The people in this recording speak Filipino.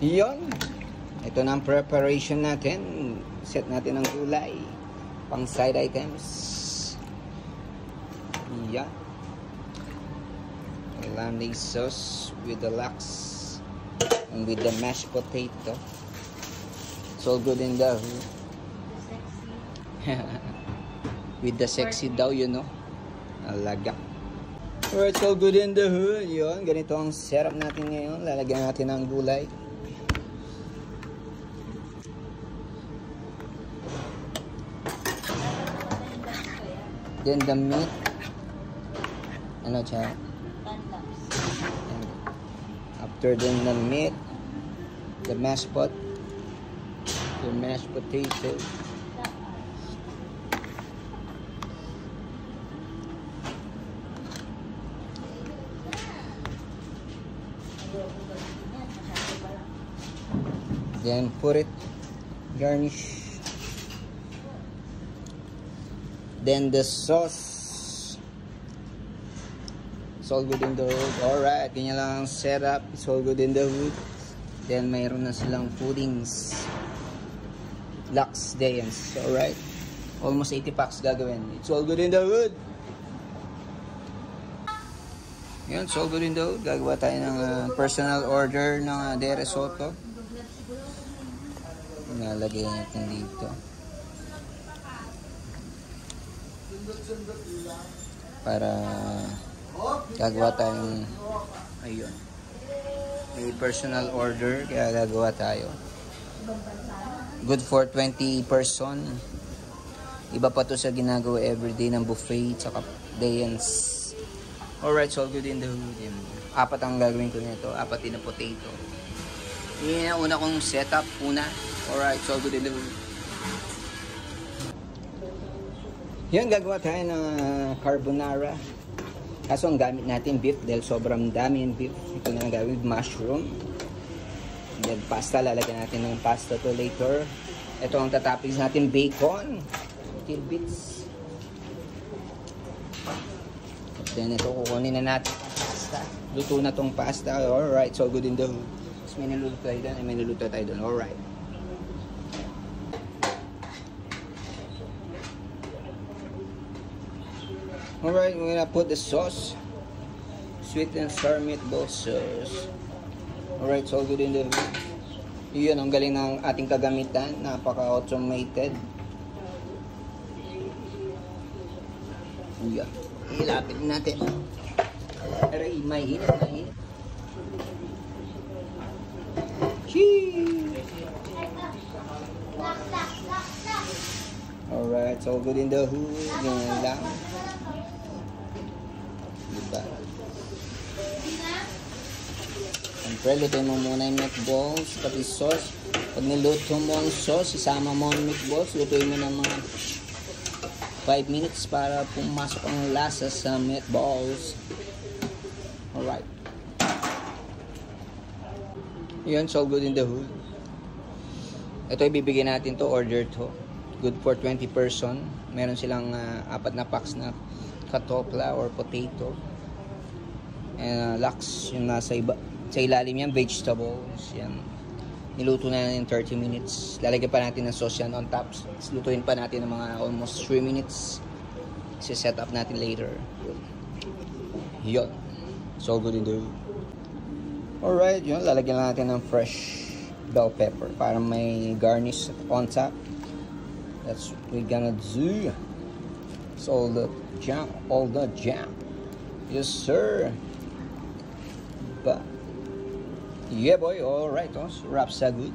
Yun. Ito na ang preparation natin. Set natin ang gulay. Pang side items. Yan. Mayonnaise sauce with the lax and with the mashed potato. It's all good in the with the sexy daw, you know. Alaga. Alright, it's all good in the hood. Yun, ganito ang setup natin ngayon. Lalagyan natin ng gulay. Then the meat. Ano siya? After then the meat, the mashed potato. Then put it, garnish. Then the sauce. It's all good in the hood. Alright, ganyan lang ang setup. It's all good in the hood. Then mayroon na silang puddings. Lux Dayens. Alright. Almost 80 packs gagawin. It's all good in the hood. Yan, it's all good in the hood. Gagawa tayo ng personal order ng de risotto. Nalagay natin dito. Para gagawa tayong ayun, may personal order, kaya gagawa tayo. Good for 20 person. Iba pa to sa ginagawa everyday ng buffet tsaka Dayens. Alright, so all good in the hood. Apat ang gagawin ko nito, apat din na potato. Yan ang una kong setup una. Alright, so all good in the hood. Yan, gagawa tayo ng carbonara. Kaso ang gamit natin beef dahil sobrang dami yung beef. Ito na ang gawin with mushroom. And then pasta, lalagyan natin ng pasta to later. Ito ang tatoppings natin, bacon. Tidbits. Then ito kukunin na natin pasta. Luto na tong pasta. Alright, so good in the hood. Tapos may niluto tayo doon. May niluto tayo doon. Alright. Alright, we're gonna put the sauce. Sweet and sour meatball sauce. Alright, so good in the hood. Yun, ang galing ng ating kagamitan. Napaka-automated. Yan. Ilapit natin. Aray, mainit, mainit. Cheese! Alright, so good in the hood. Yan lang. Diba? Siyempre, lutuin mo muna yung meatballs, pati sauce. Pag niluto mo ang sauce, isama mo ang meatballs, lutuin mo ng mga 5 minutes para pumasok ang lasa sa meatballs. Alright. Yun, so good in the hood. Ito, ibibigay natin to, order to. Good for 20 person. Meron silang 4 na packs na katopla or potato. And lax, yung nasa iba. Sa ilalim yan, vegetables. Yan. Niluto na in 30 minutes. Lalagyan pa natin ng sauce yan on top. Lutuin pa natin ng mga almost 3 minutes. Set up natin later. Yun. So good in the... Alright, yun. Lalagyan lang natin ng fresh bell pepper para may garnish on top. That's what we're gonna do. So all the jam. Yes, sir. But yeah, boy. All right. So wraps are good.